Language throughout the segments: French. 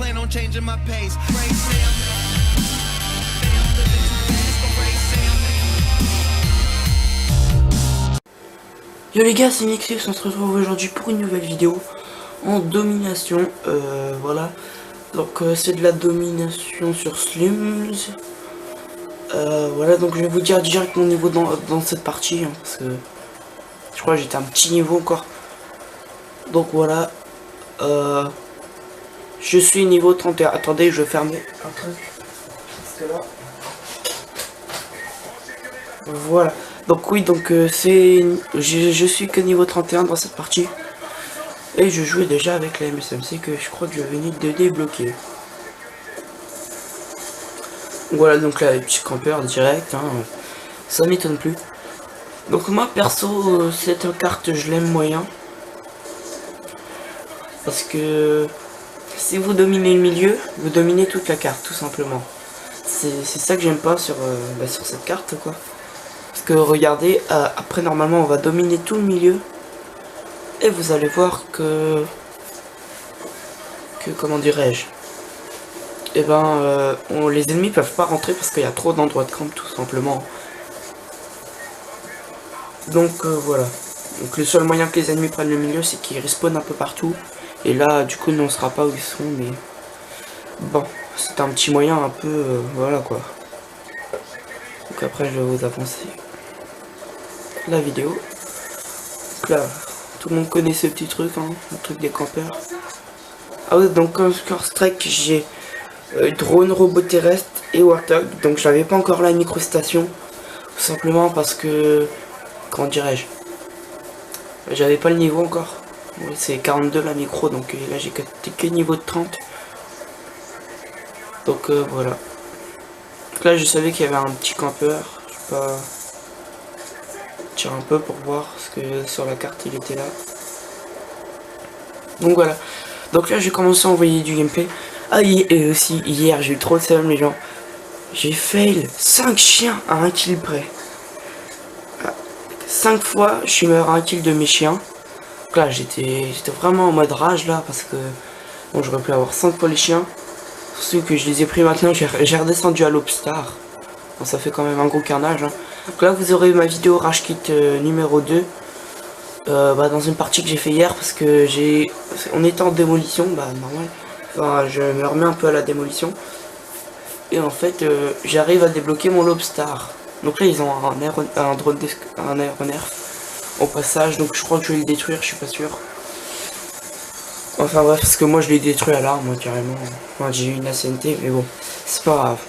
plan on changing my pace. Yo les gars, c'est Nixus, on se retrouve aujourd'hui pour une nouvelle vidéo en domination, voilà. Donc c'est de la domination sur Slims. Voilà, donc je vais vous dire direct mon niveau dans cette partie, hein, parce que je crois que j'étais un petit niveau encore. Donc voilà, je suis niveau 31. Attendez, je vais fermer un truc. Parce que là... Voilà. Donc oui, donc je suis que niveau 31 dans cette partie. Et je jouais déjà avec la MSMC que je crois que je venais de débloquer. Voilà, donc là les petits campeurs direct, hein, ça m'étonne plus. Donc moi perso, cette carte je l'aime moyen. Parce que si vous dominez le milieu, vous dominez toute la carte tout simplement. C'est ça que j'aime pas sur cette carte quoi. Parce que regardez, après normalement on va dominer tout le milieu. Et vous allez voir que comment dirais-je, et les ennemis peuvent pas rentrer parce qu'il y a trop d'endroits de camp tout simplement. Donc voilà. Donc le seul moyen que les ennemis prennent le milieu, c'est qu'ils respawnent un peu partout. Et là du coup nous on sera pas où ils sont, mais bon, c'est un petit moyen un peu voilà quoi. Donc après je vais vous avancer la vidéo. Donc là, tout le monde connaît ce petit truc, hein, le truc des campeurs. Ah oui, donc comme Strike, j'ai drone, robot terrestre et Warthog. Donc j'avais pas encore la microstation, tout simplement parce que, comment dirais-je, j'avais pas le niveau encore. Oui, c'est 42 la micro, donc là j'ai que niveau de 30. Donc voilà. Donc là je savais qu'il y avait un petit campeur. Je sais pas, tirer un peu pour voir parce que sur la carte il était là. Donc voilà. Donc là j'ai commencé à envoyer du gameplay. Ah et aussi hier j'ai eu trop de seum les gens. J'ai fail 5 chiens à 1 kill près. 5 fois je suis mort à 1 kill de mes chiens. Donc là j'étais vraiment en mode rage là parce que bon, j'aurais pu avoir 5 fois les chiens. Surtout que je les ai pris maintenant, j'ai redescendu à l'Obstar. Bon, ça fait quand même un gros carnage. Hein. Donc là vous aurez ma vidéo Rage Kit numéro 2. Dans une partie que j'ai fait hier parce que on était en démolition, normal. Enfin je me remets un peu à la démolition. Et en fait j'arrive à débloquer mon Lobstar. Donc là ils ont un drone un aéronerf au passage, donc je crois que je vais le détruire, je suis pas sûr. Enfin bref, parce que moi je l'ai détruit à l'arme moi carrément. Enfin, j'ai eu une ACNT mais bon, c'est pas grave.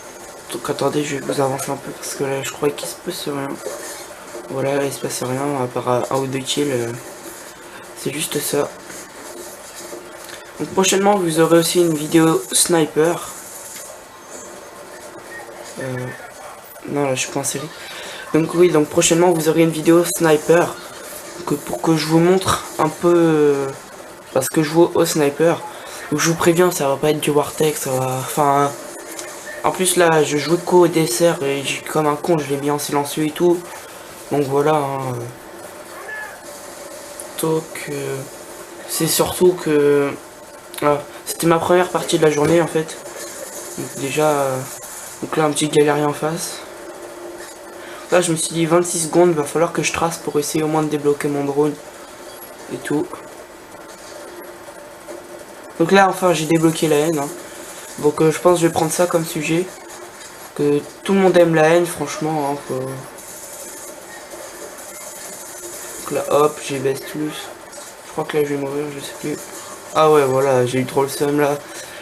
Donc attendez, je vais vous avancer un peu parce que là je crois qu'il se passe rien. Voilà, il se passe rien à part 1 ou 2 kills. C'est juste ça. Donc prochainement vous aurez aussi une vidéo sniper. Non là je suis pas en série. Donc oui, donc prochainement vous aurez une vidéo sniper. Pour que je vous montre un peu parce que je joue au sniper. Donc je vous préviens, ça va pas être du Wartech, ça va. Enfin. En plus là je jouais qu'au dessert et comme un con je l'ai mis en silencieux et tout. Donc voilà. Hein. Donc c'est surtout que c'était ma première partie de la journée en fait. Donc déjà donc là un petit galérien en face. Là je me suis dit 26 secondes, va falloir que je trace pour essayer au moins de débloquer mon drone et tout. Donc là enfin j'ai débloqué la haine. Hein. Donc je pense que je vais prendre ça comme sujet. Que tout le monde aime la haine franchement. Hein, faut... Donc là hop j'ai baisse plus. Je crois que là je vais mourir, je sais plus. Ah ouais voilà, j'ai eu trop le seum là.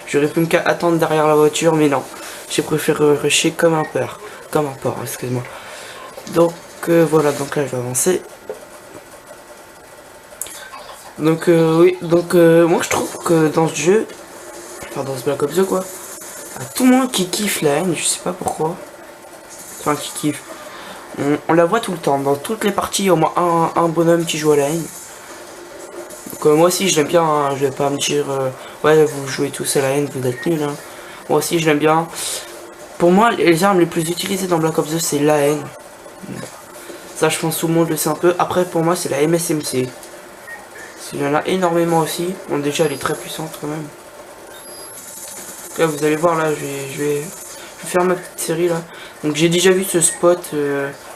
J'aurais pu me attendre derrière la voiture mais non. J'ai préféré rusher comme un porc. Comme un porc, excuse-moi. Donc voilà, donc là je vais avancer. Donc oui, donc moi je trouve que dans ce jeu, enfin dans ce Black Ops 2 quoi, tout le monde qui kiffe la haine, je sais pas pourquoi. Enfin qui kiffe. On la voit tout le temps, dans toutes les parties, au moins un bonhomme qui joue à la haine. Donc moi aussi je l'aime bien, hein, je vais pas me dire ouais vous jouez tous à la haine, vous êtes nuls. Hein. Moi aussi je l'aime bien. Pour moi les armes les plus utilisées dans Black Ops 2 c'est la haine. Ça je pense tout le monde le sait un peu. Après pour moi c'est la MSMC. Il y en a énormément aussi. Bon déjà elle est très puissante quand même. Là vous allez voir, là je vais faire ma petite série là. Donc j'ai déjà vu ce spot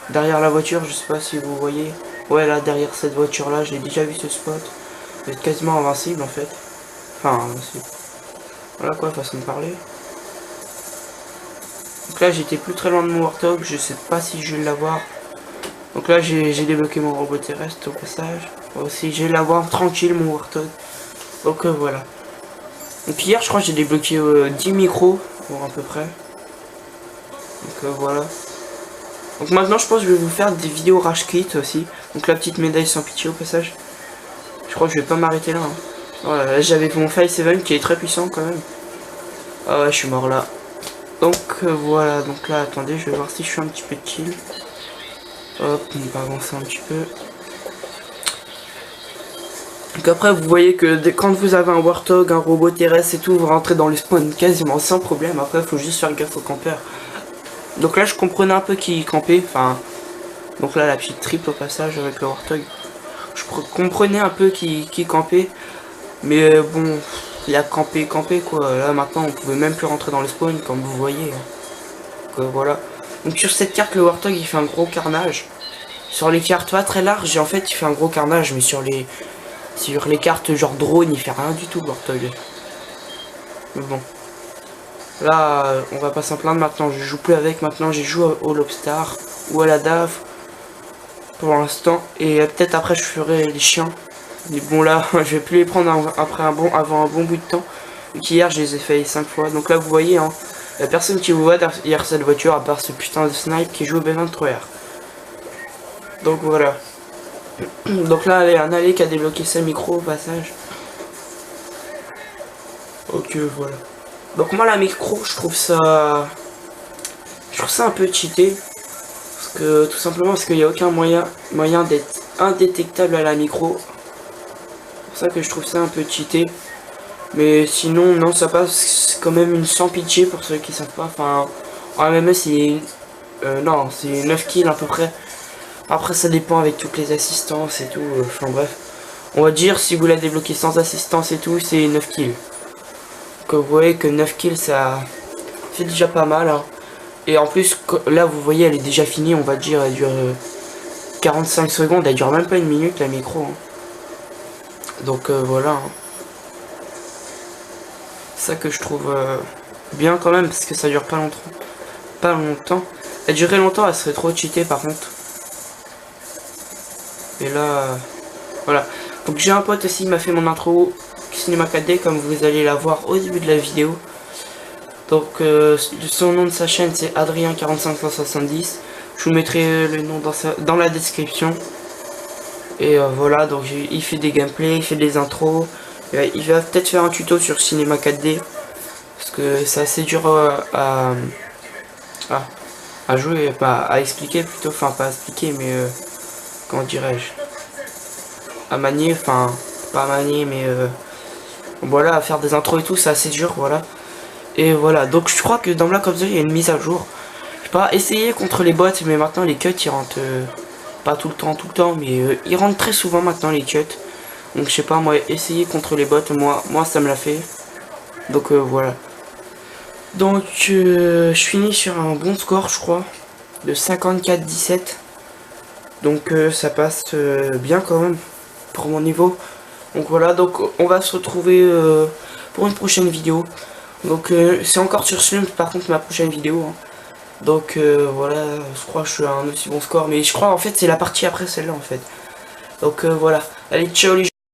derrière la voiture, je sais pas si vous voyez. Ouais, là derrière cette voiture là, j'ai déjà vu ce spot. Vous êtes quasiment invincible en fait. Enfin invincible. Voilà quoi, façon de parler. Donc là j'étais plus très loin de mon Warthog, je sais pas si je vais l'avoir. Donc là j'ai débloqué mon robot terrestre au passage. Aussi je vais l'avoir tranquille mon Warthog. Donc voilà. Donc hier je crois que j'ai débloqué 10 micros, pour à peu près. Donc voilà. Donc maintenant je pense que je vais vous faire des vidéos rage quit aussi. Donc la petite médaille sans pitié au passage. Je crois que je vais pas m'arrêter là. Hein. Voilà, j'avais mon 5-7 qui est très puissant quand même. Ah ouais, je suis mort là. Donc voilà, donc là attendez, je vais voir si je suis un petit peu chill. Hop, on va avancer un petit peu. Donc après vous voyez que quand vous avez un Warthog, un robot terrestre et tout, vous rentrez dans le spawn quasiment sans problème. Après il faut juste faire gaffe aux campeurs. Donc là je comprenais un peu qui campait, enfin... Donc là la petite triple au passage avec le Warthog. Je comprenais un peu qui campait. Mais bon, il a campé quoi. Là maintenant on pouvait même plus rentrer dans le spawn comme vous voyez. Donc voilà. Donc sur cette carte le Warthog il fait un gros carnage. Sur les cartes pas très larges en fait il fait un gros carnage. Mais sur les cartes genre drone il fait rien du tout le Warthog. Mais bon. Là on va pas s'en plaindre maintenant. Je joue plus avec. Maintenant j'ai joué au Lobstar ou à la DAF. Pour l'instant. Et peut-être après je ferai les chiens. Mais bon là, je vais plus les prendre avant un bon bout de temps. Hier je les ai fait 5 fois. Donc là vous voyez, hein, la personne qui vous voit derrière cette voiture à part ce putain de snipe qui joue au B23R. Donc voilà. Donc là, il y a un allée qui a débloqué ses micros au passage. Ok, voilà. Donc moi la micro, je trouve ça un peu cheaté. Parce que tout simplement parce qu'il n'y a aucun moyen d'être indétectable à la micro. C'est pour ça que je trouve ça un peu cheaté. Mais sinon, non, ça passe quand même une sans pitié pour ceux qui savent pas. Enfin, en MMS, c'est... non, c'est 9 kills à peu près. Après, ça dépend avec toutes les assistances et tout. Enfin, bref. On va dire, si vous la débloquez sans assistance et tout, c'est 9 kills. Donc, vous voyez que 9 kills, ça... c'est déjà pas mal. Hein. Et en plus, là, vous voyez, elle est déjà finie. On va dire, elle dure 45 secondes. Elle dure même pas une minute, la micro. Hein. Donc, voilà. Hein. Ça que je trouve bien quand même parce que ça dure pas longtemps. Elle durait longtemps, elle serait trop cheatée par contre. Et là voilà. Donc j'ai un pote aussi, il m'a fait mon intro Cinéma 4D comme vous allez la voir au début de la vidéo. Donc son nom de sa chaîne c'est Adrien45170. Je vous mettrai le nom dans la description. Et voilà, donc il fait des gameplays, il fait des intros. Il va peut-être faire un tuto sur Cinéma 4D. Parce que c'est assez dur à jouer, pas à expliquer plutôt. Enfin, pas à expliquer, mais comment dirais-je, à manier, enfin, pas à manier, mais voilà, à faire des intros et tout, c'est assez dur, voilà. Et voilà, donc je crois que dans Black Ops 2, il y a une mise à jour. Je sais pas, essayer contre les bots, mais maintenant les cuts ils rentrent pas tout le temps, mais ils rentrent très souvent maintenant les cuts. Donc je sais pas, moi, essayer contre les bots, moi ça me l'a fait. Donc voilà. Donc je finis sur un bon score, je crois, de 54-17. Donc ça passe bien quand même pour mon niveau. Donc voilà, donc on va se retrouver pour une prochaine vidéo. Donc c'est encore sur Slump par contre ma prochaine vidéo. Hein. Donc voilà, je crois que je suis à un aussi bon score. Mais je crois en fait c'est la partie après celle-là en fait. Donc voilà, allez ciao les gens.